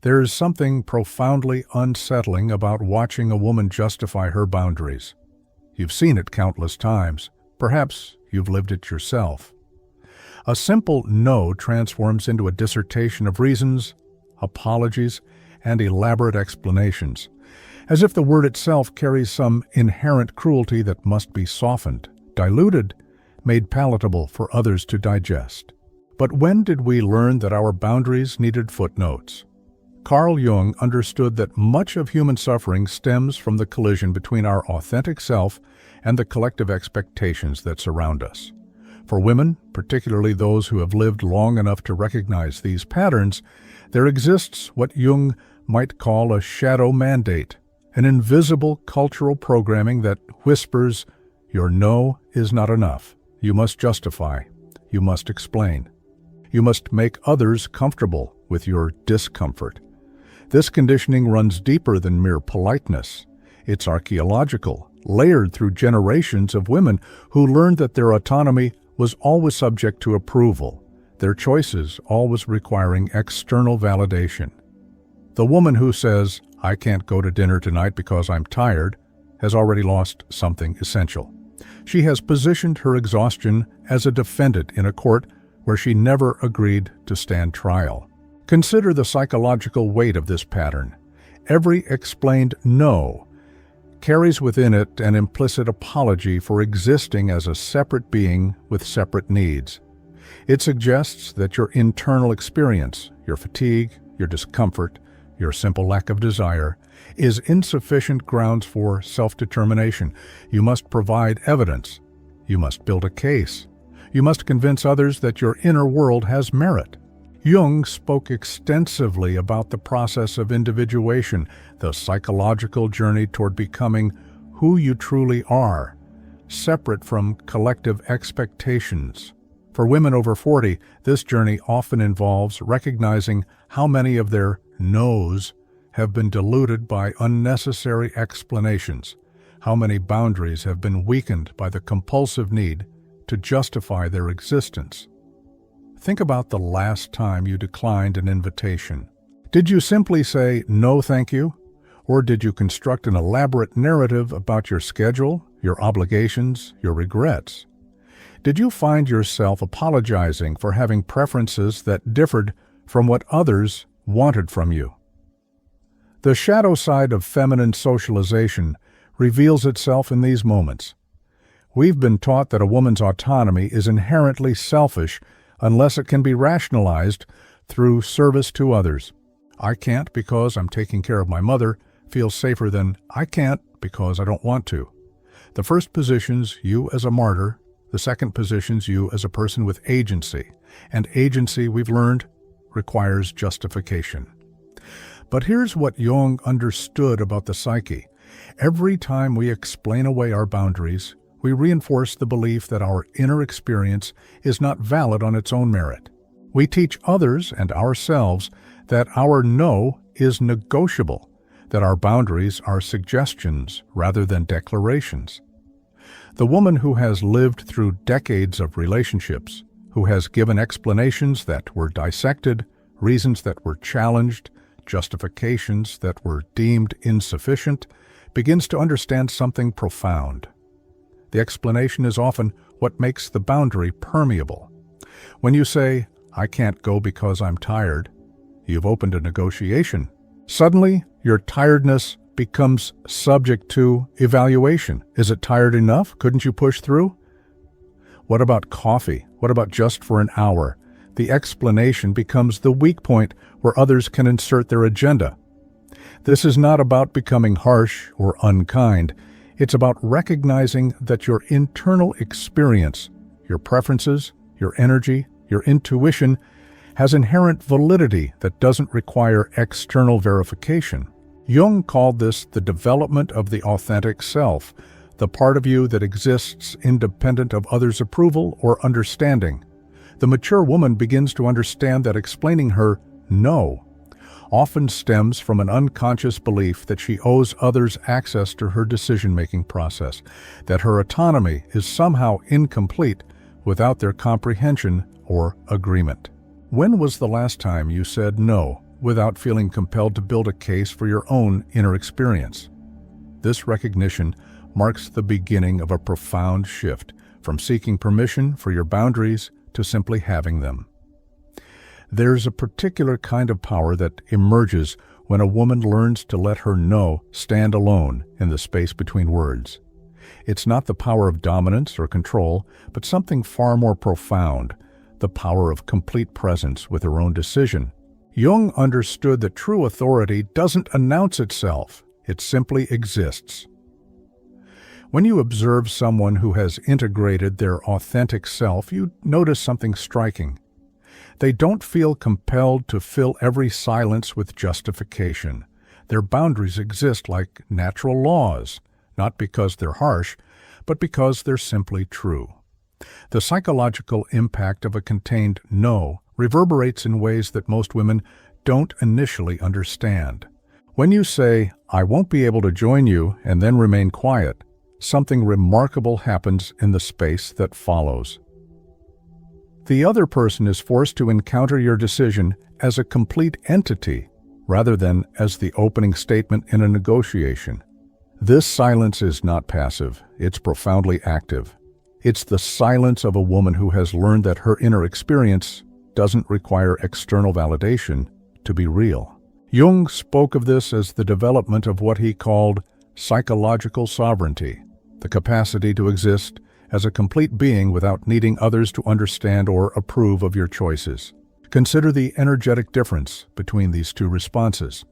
There is something profoundly unsettling about watching a woman justify her boundaries. You've seen it countless times. Perhaps you've lived it yourself. A simple no transforms into a dissertation of reasons, apologies, and elaborate explanations, as if the word itself carries some inherent cruelty that must be softened, diluted, made palatable for others to digest. But when did we learn that our boundaries needed footnotes? Carl Jung understood that much of human suffering stems from the collision between our authentic self and the collective expectations that surround us. For women, particularly those who have lived long enough to recognize these patterns, there exists what Jung might call a shadow mandate, an invisible cultural programming that whispers, "Your no is not enough. You must justify. You must explain. You must make others comfortable with your discomfort." This conditioning runs deeper than mere politeness. It's archaeological, layered through generations of women who learned that their autonomy was always subject to approval, their choices always requiring external validation. The woman who says, "I can't go to dinner tonight because I'm tired," has already lost something essential. She has positioned her exhaustion as a defendant in a court where she never agreed to stand trial. Consider the psychological weight of this pattern. Every explained no carries within it an implicit apology for existing as a separate being with separate needs. It suggests that your internal experience, your fatigue, your discomfort, your simple lack of desire, is insufficient grounds for self-determination. You must provide evidence. You must build a case. You must convince others that your inner world has merit. Jung spoke extensively about the process of individuation, the psychological journey toward becoming who you truly are, separate from collective expectations. For women over 40, this journey often involves recognizing how many of their no's have been diluted by unnecessary explanations, how many boundaries have been weakened by the compulsive need to justify their existence. Think about the last time you declined an invitation. Did you simply say, "No, thank you"? Or did you construct an elaborate narrative about your schedule, your obligations, your regrets? Did you find yourself apologizing for having preferences that differed from what others wanted from you? The shadow side of feminine socialization reveals itself in these moments. We've been taught that a woman's autonomy is inherently selfish unless it can be rationalized through service to others. "I can't because I'm taking care of my mother" feels safer than "I can't because I don't want to." The first positions you as a martyr, the second positions you as a person with agency, and agency, we've learned, requires justification. But here's what Jung understood about the psyche. Every time we explain away our boundaries, we reinforce the belief that our inner experience is not valid on its own merit. We teach others and ourselves that our no is negotiable, that our boundaries are suggestions rather than declarations. The woman who has lived through decades of relationships, who has given explanations that were dissected, reasons that were challenged, justifications that were deemed insufficient, begins to understand something profound. The explanation is often what makes the boundary permeable. When you say, "I can't go because I'm tired," you've opened a negotiation. Suddenly, your tiredness becomes subject to evaluation. Is it tired enough? Couldn't you push through? What about coffee? What about just for an hour? The explanation becomes the weak point where others can insert their agenda. This is not about becoming harsh or unkind. It's about recognizing that your internal experience, your preferences, your energy, your intuition, has inherent validity that doesn't require external verification. Jung called this the development of the authentic self, the part of you that exists independent of others' approval or understanding. The mature woman begins to understand that explaining her no often stems from an unconscious belief that she owes others access to her decision-making process, that her autonomy is somehow incomplete without their comprehension or agreement. When was the last time you said no without feeling compelled to build a case for your own inner experience. This recognition marks the beginning of a profound shift from seeking permission for your boundaries to simply having them. There's a particular kind of power that emerges when a woman learns to let her no stand alone in the space between words. It's not the power of dominance or control, but something far more profound, the power of complete presence with her own decision. Jung understood that true authority doesn't announce itself, it simply exists. When you observe someone who has integrated their authentic self, you notice something striking. They don't feel compelled to fill every silence with justification. Their boundaries exist like natural laws, not because they're harsh, but because they're simply true. The psychological impact of a contained no reverberates in ways that most women don't initially understand. When you say, "I won't be able to join you," and then remain quiet, something remarkable happens in the space that follows. The other person is forced to encounter your decision as a complete entity, rather than as the opening statement in a negotiation. This silence is not passive, it's profoundly active. It's the silence of a woman who has learned that her inner experience doesn't require external validation to be real. Jung spoke of this as the development of what he called psychological sovereignty, the capacity to exist as a complete being without needing others to understand or approve of your choices. Consider the energetic difference between these two responses.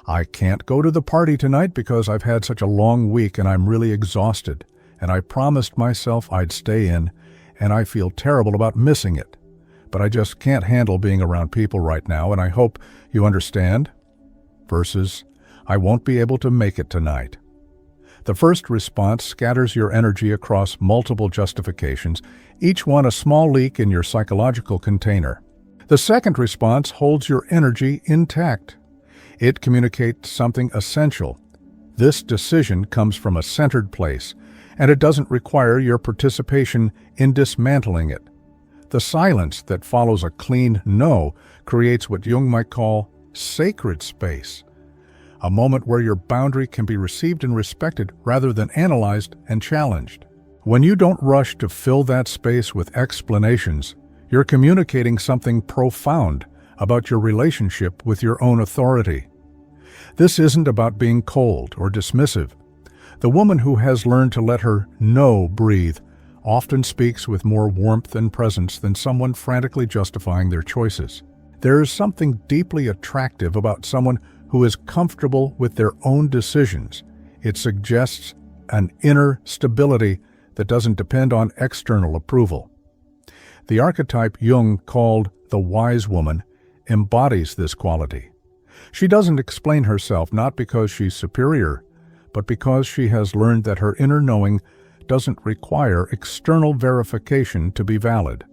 "I can't go to the party tonight because I've had such a long week and I'm really exhausted, and I promised myself I'd stay in, and I feel terrible about missing it. But I just can't handle being around people right now, and I hope you understand." Versus, "I won't be able to make it tonight." The first response scatters your energy across multiple justifications, each one a small leak in your psychological container. The second response holds your energy intact. It communicates something essential. This decision comes from a centered place, and it doesn't require your participation in dismantling it. The silence that follows a clean no creates what Jung might call sacred space, a moment where your boundary can be received and respected rather than analyzed and challenged. When you don't rush to fill that space with explanations, you're communicating something profound about your relationship with your own authority. This isn't about being cold or dismissive. The woman who has learned to let her no breathe often speaks with more warmth and presence than someone frantically justifying their choices. There is something deeply attractive about someone who is comfortable with their own decisions. It suggests an inner stability that doesn't depend on external approval. The archetype Jung called the wise woman embodies this quality. She doesn't explain herself not because she's superior, but because she has learned that her inner knowing doesn't require external verification to be valid.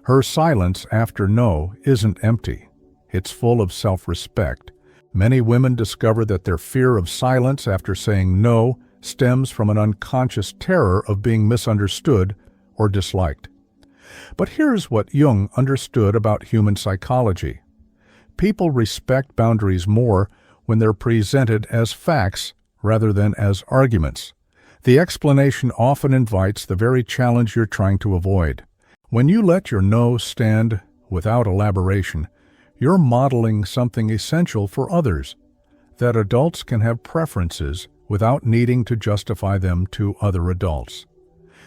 Her silence after no isn't empty. It's full of self-respect. Many women discover that their fear of silence after saying no stems from an unconscious terror of being misunderstood or disliked. But here's what Jung understood about human psychology. People respect boundaries more when they're presented as facts rather than as arguments. The explanation often invites the very challenge you're trying to avoid. When you let your no stand without elaboration, you're modeling something essential for others, that adults can have preferences without needing to justify them to other adults.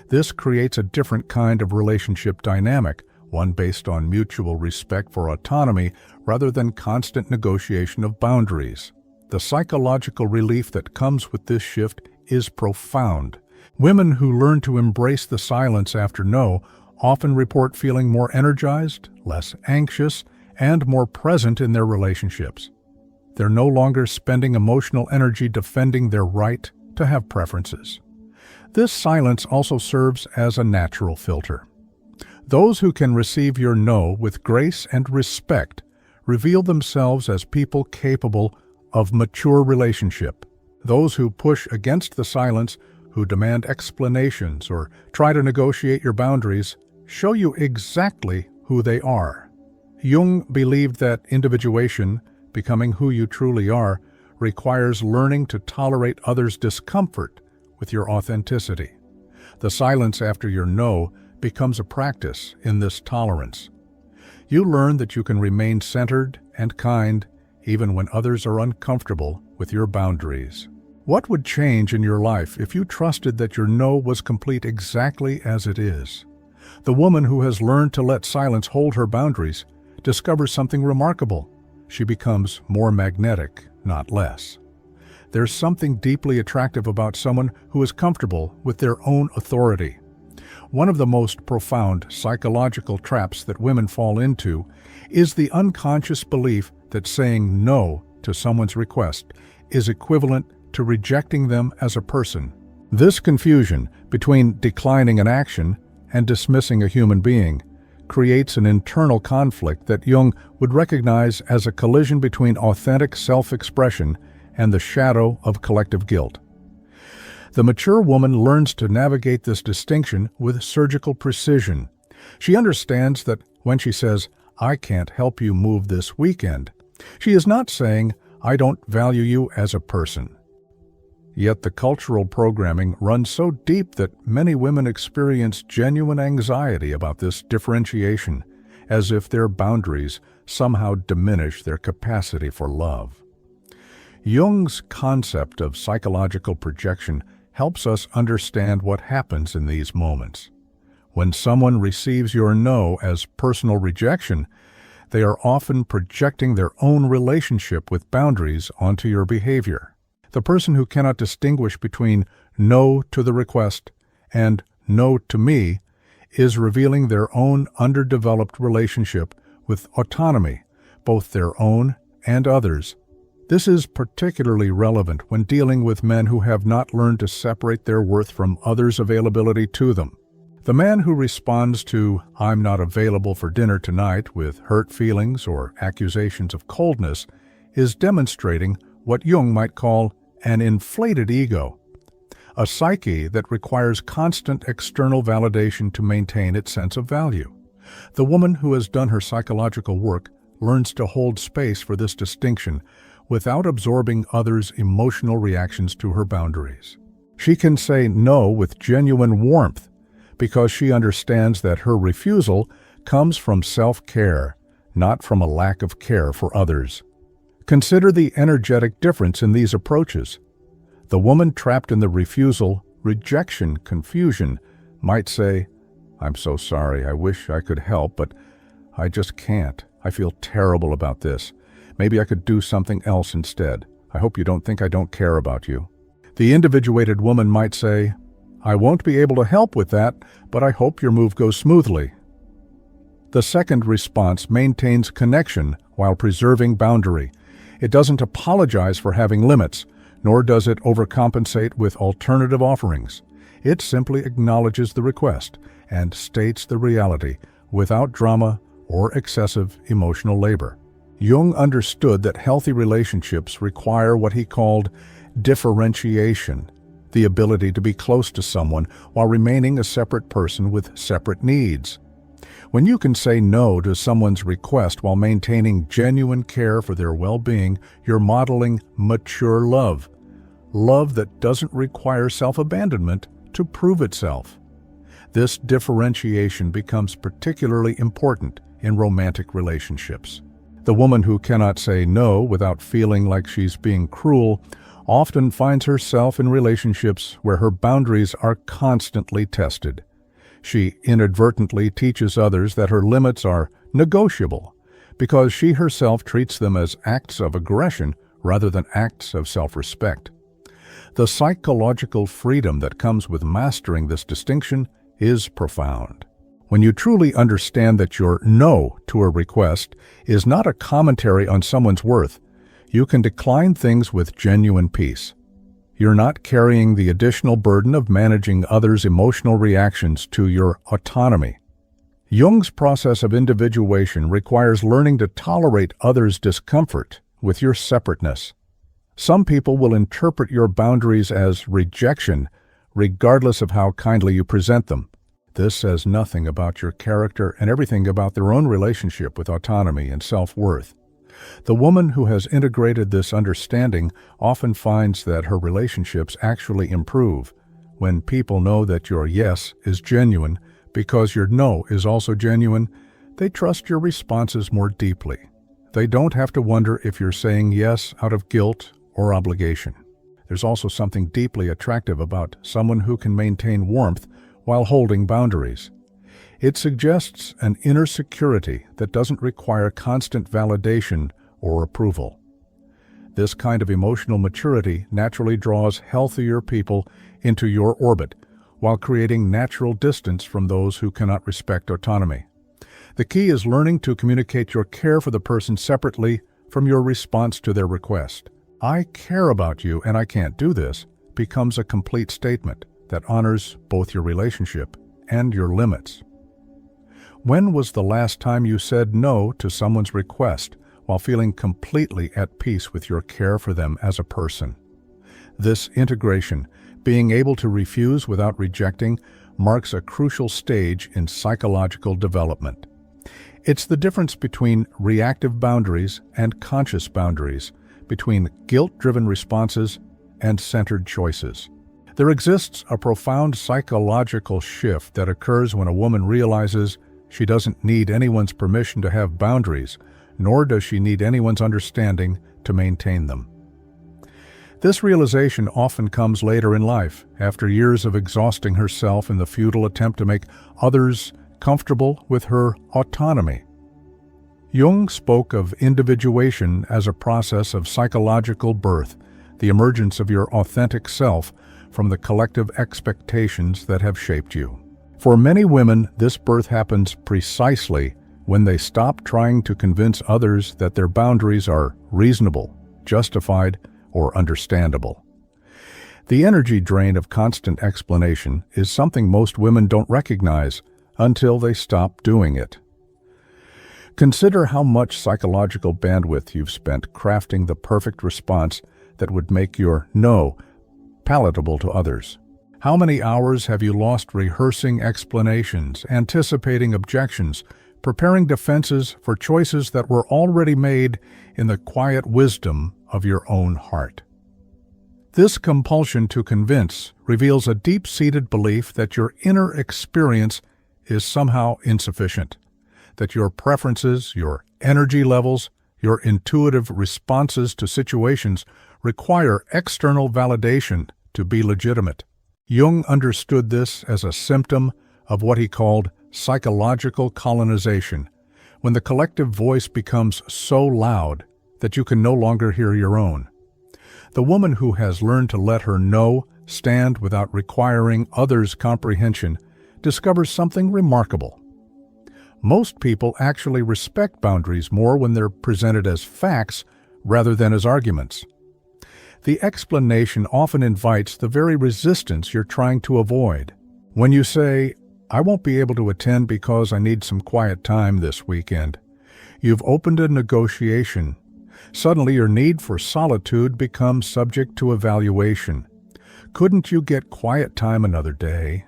This creates a different kind of relationship dynamic, one based on mutual respect for autonomy rather than constant negotiation of boundaries. The psychological relief that comes with this shift is profound. Women who learn to embrace the silence after no often report feeling more energized, less anxious, and more present in their relationships. They're no longer spending emotional energy defending their right to have preferences. This silence also serves as a natural filter. Those who can receive your no with grace and respect reveal themselves as people capable of mature relationship. Those who push against the silence, who demand explanations or try to negotiate your boundaries, show you exactly who they are. Jung believed that individuation, becoming who you truly are, requires learning to tolerate others' discomfort with your authenticity. The silence after your no becomes a practice in this tolerance. You learn that you can remain centered and kind even when others are uncomfortable with your boundaries. What would change in your life if you trusted that your no was complete exactly as it is? The woman who has learned to let silence hold her boundaries discovers something remarkable. She becomes more magnetic, not less. There's something deeply attractive about someone who is comfortable with their own authority. One of the most profound psychological traps that women fall into is the unconscious belief that saying no to someone's request is equivalent to rejecting them as a person. This confusion between declining an action and dismissing a human being creates an internal conflict that Jung would recognize as a collision between authentic self-expression and the shadow of collective guilt. The mature woman learns to navigate this distinction with surgical precision. She understands that when she says, "I can't help you move this weekend," she is not saying, "I don't value you as a person." Yet the cultural programming runs so deep that many women experience genuine anxiety about this differentiation, as if their boundaries somehow diminish their capacity for love. Jung's concept of psychological projection helps us understand what happens in these moments. When someone receives your no as personal rejection, they are often projecting their own relationship with boundaries onto your behavior. The person who cannot distinguish between no to the request and no to me is revealing their own underdeveloped relationship with autonomy, both their own and others. This is particularly relevant when dealing with men who have not learned to separate their worth from others' availability to them. The man who responds to "I'm not available for dinner tonight" with hurt feelings or accusations of coldness is demonstrating what Jung might call an inflated ego, a psyche that requires constant external validation to maintain its sense of value. The woman who has done her psychological work learns to hold space for this distinction without absorbing others' emotional reactions to her boundaries. She can say no with genuine warmth because she understands that her refusal comes from self-care, not from a lack of care for others. Consider the energetic difference in these approaches. The woman trapped in the refusal, rejection, confusion might say, "I'm so sorry, I wish I could help, but I just can't. I feel terrible about this. Maybe I could do something else instead. I hope you don't think I don't care about you." The individuated woman might say, "I won't be able to help with that, but I hope your move goes smoothly." The second response maintains connection while preserving boundary. It doesn't apologize for having limits, nor does it overcompensate with alternative offerings. It simply acknowledges the request and states the reality without drama or excessive emotional labor. Jung understood that healthy relationships require what he called differentiation, the ability to be close to someone while remaining a separate person with separate needs. When you can say no to someone's request while maintaining genuine care for their well-being, you're modeling mature love, love that doesn't require self-abandonment to prove itself. This differentiation becomes particularly important in romantic relationships. The woman who cannot say no without feeling like she's being cruel often finds herself in relationships where her boundaries are constantly tested. She inadvertently teaches others that her limits are negotiable because she herself treats them as acts of aggression rather than acts of self-respect. The psychological freedom that comes with mastering this distinction is profound. When you truly understand that your no to a request is not a commentary on someone's worth, you can decline things with genuine peace. You're not carrying the additional burden of managing others' emotional reactions to your autonomy. Jung's process of individuation requires learning to tolerate others' discomfort with your separateness. Some people will interpret your boundaries as rejection, regardless of how kindly you present them. This says nothing about your character and everything about their own relationship with autonomy and self-worth. The woman who has integrated this understanding often finds that her relationships actually improve when people know that your yes is genuine because your no is also genuine. They trust your responses more deeply. They don't have to wonder if you're saying yes out of guilt or obligation. There's also something deeply attractive about someone who can maintain warmth while holding boundaries. It suggests an inner security that doesn't require constant validation or approval. This kind of emotional maturity naturally draws healthier people into your orbit while creating natural distance from those who cannot respect autonomy. The key is learning to communicate your care for the person separately from your response to their request. "I care about you and I can't do this" becomes a complete statement that honors both your relationship and your limits. When was the last time you said no to someone's request while feeling completely at peace with your care for them as a person? This integration, being able to refuse without rejecting, marks a crucial stage in psychological development. It's the difference between reactive boundaries and conscious boundaries, between guilt-driven responses and centered choices. There exists a profound psychological shift that occurs when a woman realizes she doesn't need anyone's permission to have boundaries, nor does she need anyone's understanding to maintain them. This realization often comes later in life, after years of exhausting herself in the futile attempt to make others comfortable with her autonomy. Jung spoke of individuation as a process of psychological birth, the emergence of your authentic self from the collective expectations that have shaped you. For many women, this birth happens precisely when they stop trying to convince others that their boundaries are reasonable, justified, or understandable. The energy drain of constant explanation is something most women don't recognize until they stop doing it. Consider how much psychological bandwidth you've spent crafting the perfect response that would make your no palatable to others. How many hours have you lost rehearsing explanations, anticipating objections, preparing defenses for choices that were already made in the quiet wisdom of your own heart? This compulsion to convince reveals a deep-seated belief that your inner experience is somehow insufficient, that your preferences, your energy levels, your intuitive responses to situations require external validation to be legitimate. Jung understood this as a symptom of what he called psychological colonization, when the collective voice becomes so loud that you can no longer hear your own. The woman who has learned to let her no stand without requiring others' comprehension discovers something remarkable. Most people actually respect boundaries more when they're presented as facts rather than as arguments. The explanation often invites the very resistance you're trying to avoid. When you say, "I won't be able to attend because I need some quiet time this weekend," you've opened a negotiation. Suddenly your need for solitude becomes subject to evaluation. Couldn't you get quiet time another day?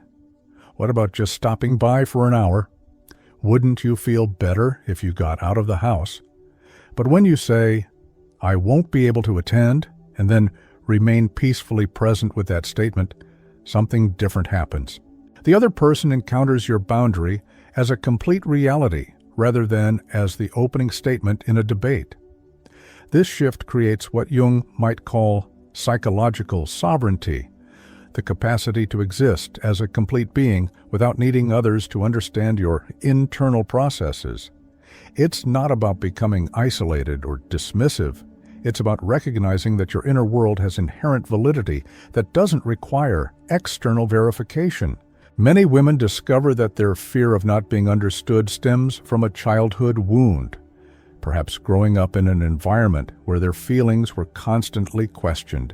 What about just stopping by for an hour? Wouldn't you feel better if you got out of the house? But when you say, "I won't be able to attend," and then remain peacefully present with that statement, something different happens. The other person encounters your boundary as a complete reality rather than as the opening statement in a debate. This shift creates what Jung might call psychological sovereignty, the capacity to exist as a complete being without needing others to understand your internal processes. It's not about becoming isolated or dismissive. It's about recognizing that your inner world has inherent validity that doesn't require external verification. Many women discover that their fear of not being understood stems from a childhood wound, perhaps growing up in an environment where their feelings were constantly questioned,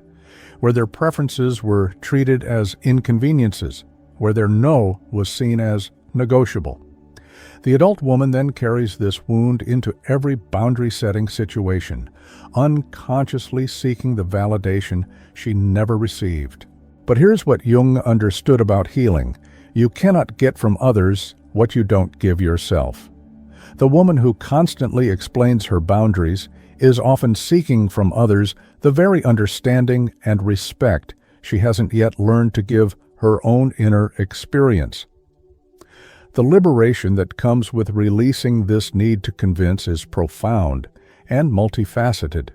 where their preferences were treated as inconveniences, where their no was seen as negotiable. The adult woman then carries this wound into every boundary-setting situation, unconsciously seeking the validation she never received. But here's what Jung understood about healing. You cannot get from others what you don't give yourself. The woman who constantly explains her boundaries is often seeking from others the very understanding and respect she hasn't yet learned to give her own inner experience. The liberation that comes with releasing this need to convince is profound and multifaceted.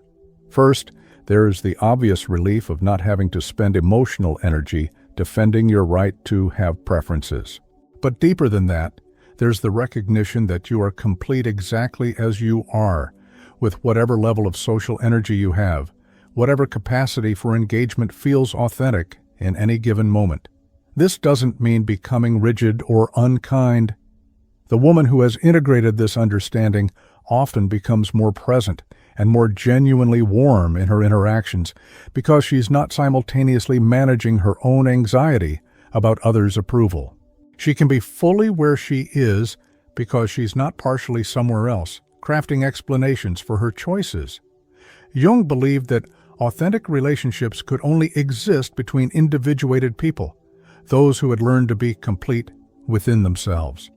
First, there is the obvious relief of not having to spend emotional energy defending your right to have preferences. But deeper than that, there's the recognition that you are complete exactly as you are, with whatever level of social energy you have, whatever capacity for engagement feels authentic in any given moment. This doesn't mean becoming rigid or unkind. The woman who has integrated this understanding often becomes more present and more genuinely warm in her interactions because she's not simultaneously managing her own anxiety about others' approval. She can be fully where she is because she's not partially somewhere else, crafting explanations for her choices. Jung believed that authentic relationships could only exist between individuated people, those who had learned to be complete within themselves.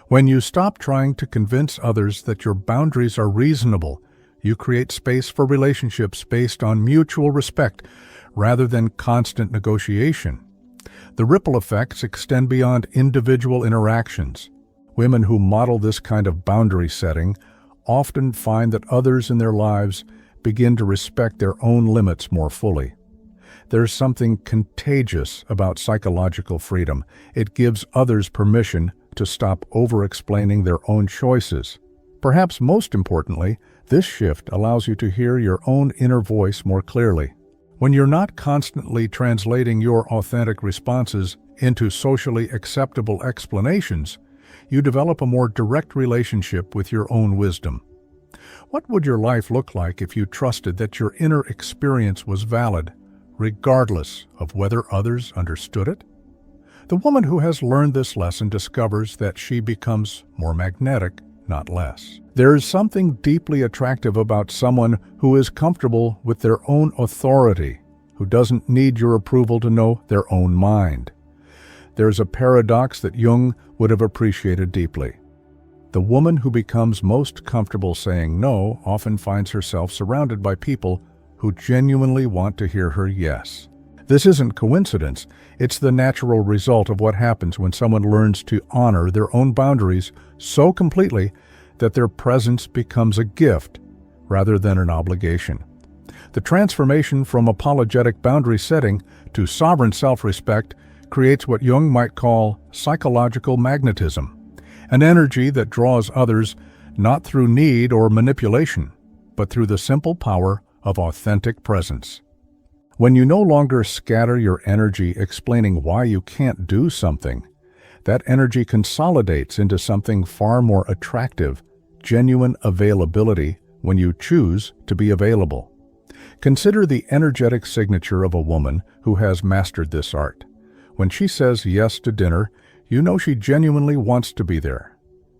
When you stop trying to convince others that your boundaries are reasonable, you create space for relationships based on mutual respect rather than constant negotiation. The ripple effects extend beyond individual interactions. Women who model this kind of boundary setting often find that others in their lives begin to respect their own limits more fully. There's something contagious about psychological freedom. It gives others permission to stop over-explaining their own choices. Perhaps most importantly, this shift allows you to hear your own inner voice more clearly. When you're not constantly translating your authentic responses into socially acceptable explanations, you develop a more direct relationship with your own wisdom. What would your life look like if you trusted that your inner experience was valid, regardless of whether others understood it? The woman who has learned this lesson discovers that she becomes more magnetic, not less. There is something deeply attractive about someone who is comfortable with their own authority, who doesn't need your approval to know their own mind. There's a paradox that Jung would have appreciated deeply. The woman who becomes most comfortable saying no often finds herself surrounded by people who genuinely want to hear her yes. This isn't coincidence. It's the natural result of what happens when someone learns to honor their own boundaries so completely that their presence becomes a gift rather than an obligation. The transformation from apologetic boundary setting to sovereign self-respect creates what Jung might call psychological magnetism, an energy that draws others not through need or manipulation, but through the simple power of authentic presence. When you no longer scatter your energy explaining why you can't do something, that energy consolidates into something far more attractive, genuine availability when you choose to be available. Consider the energetic signature of a woman who has mastered this art. When she says yes to dinner, you know she genuinely wants to be there.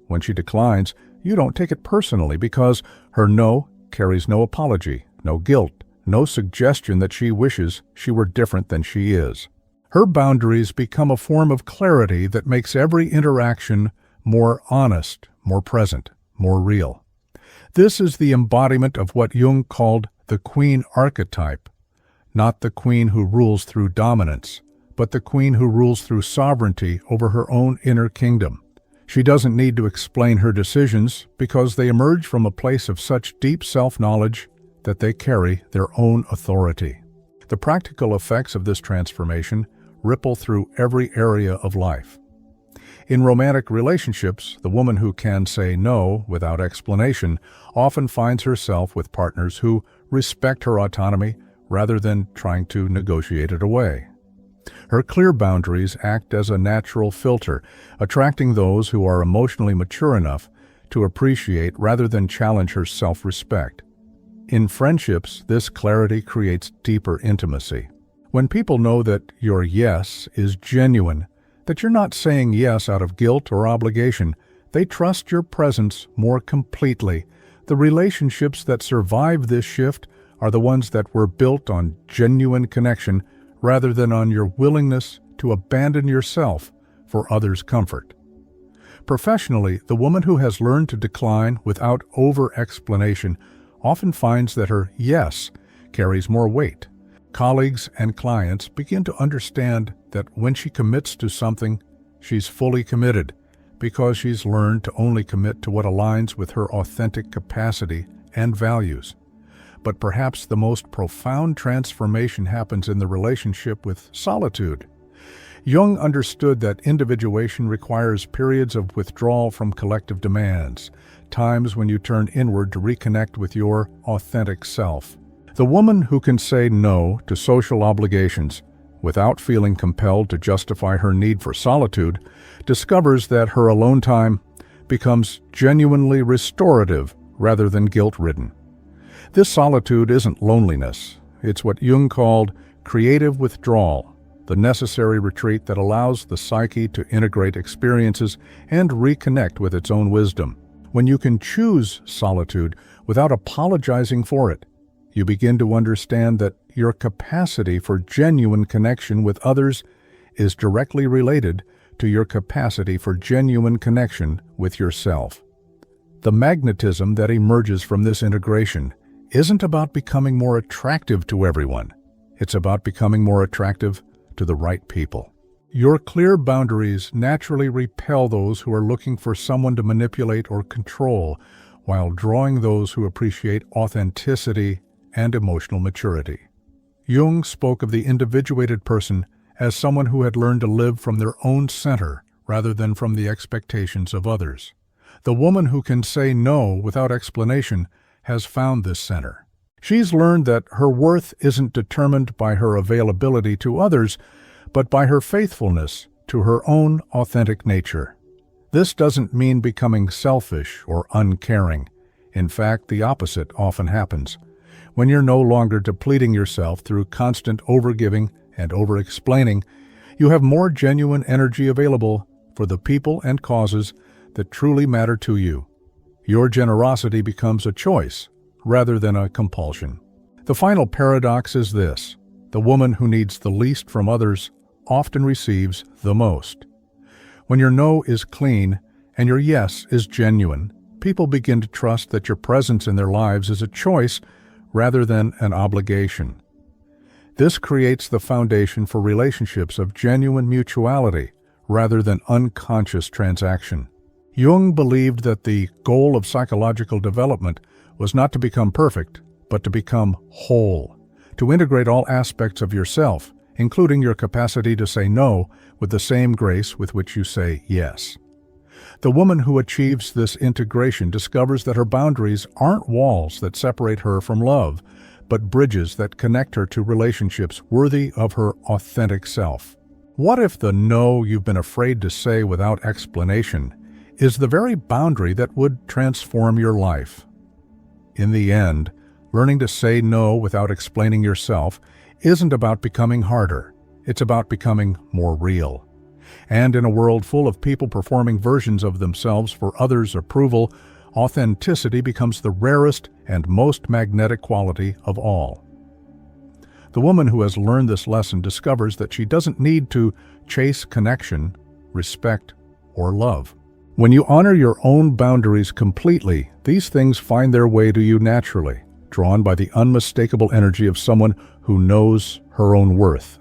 When she declines, you don't take it personally because her no carries no apology, no guilt, no suggestion that she wishes she were different than she is. Her boundaries become a form of clarity that makes every interaction more honest, more present, more real. This is the embodiment of what Jung called the queen archetype, not the queen who rules through dominance, but the queen who rules through sovereignty over her own inner kingdom. She doesn't need to explain her decisions because they emerge from a place of such deep self-knowledge that they carry their own authority. The practical effects of this transformation ripple through every area of life. In romantic relationships, the woman who can say no without explanation often finds herself with partners who respect her autonomy rather than trying to negotiate it away. Her clear boundaries act as a natural filter, attracting those who are emotionally mature enough to appreciate rather than challenge her self-respect. In friendships, this clarity creates deeper intimacy. When people know that your yes is genuine, that you're not saying yes out of guilt or obligation, they trust your presence more completely. The relationships that survive this shift are the ones that were built on genuine connection rather than on your willingness to abandon yourself for others' comfort. Professionally, the woman who has learned to decline without over-explanation often finds that her yes carries more weight. Colleagues and clients begin to understand that when she commits to something, she's fully committed because she's learned to only commit to what aligns with her authentic capacity and values. But perhaps the most profound transformation happens in the relationship with solitude. Jung understood that individuation requires periods of withdrawal from collective demands, times when you turn inward to reconnect with your authentic self. The woman who can say no to social obligations without feeling compelled to justify her need for solitude discovers that her alone time becomes genuinely restorative rather than guilt-ridden. This solitude isn't loneliness. It's what Jung called creative withdrawal, the necessary retreat that allows the psyche to integrate experiences and reconnect with its own wisdom. When you can choose solitude without apologizing for it, you begin to understand that your capacity for genuine connection with others is directly related to your capacity for genuine connection with yourself. The magnetism that emerges from this integration isn't about becoming more attractive to everyone. It's about becoming more attractive to the right people. Your clear boundaries naturally repel those who are looking for someone to manipulate or control, while drawing those who appreciate authenticity and emotional maturity. Jung spoke of the individuated person as someone who had learned to live from their own center rather than from the expectations of others. The woman who can say no without explanation has found this center. She's learned that her worth isn't determined by her availability to others, but by her faithfulness to her own authentic nature. This doesn't mean becoming selfish or uncaring. In fact, the opposite often happens. When you're no longer depleting yourself through constant overgiving and over-explaining, you have more genuine energy available for the people and causes that truly matter to you. Your generosity becomes a choice rather than a compulsion. The final paradox is this: the woman who needs the least from others often receives the most. When your no is clean and your yes is genuine, people begin to trust that your presence in their lives is a choice rather than an obligation. This creates the foundation for relationships of genuine mutuality rather than unconscious transaction. Jung believed that the goal of psychological development was not to become perfect, but to become whole, to integrate all aspects of yourself, including your capacity to say no with the same grace with which you say yes. The woman who achieves this integration discovers that her boundaries aren't walls that separate her from love, but bridges that connect her to relationships worthy of her authentic self. What if the no you've been afraid to say without explanation is the very boundary that would transform your life? In the end, learning to say no without explaining yourself isn't about becoming harder. It's about becoming more real. And in a world full of people performing versions of themselves for others' approval, authenticity becomes the rarest and most magnetic quality of all. The woman who has learned this lesson discovers that she doesn't need to chase connection, respect, or love. When you honor your own boundaries completely, these things find their way to you naturally, drawn by the unmistakable energy of someone who knows her own worth.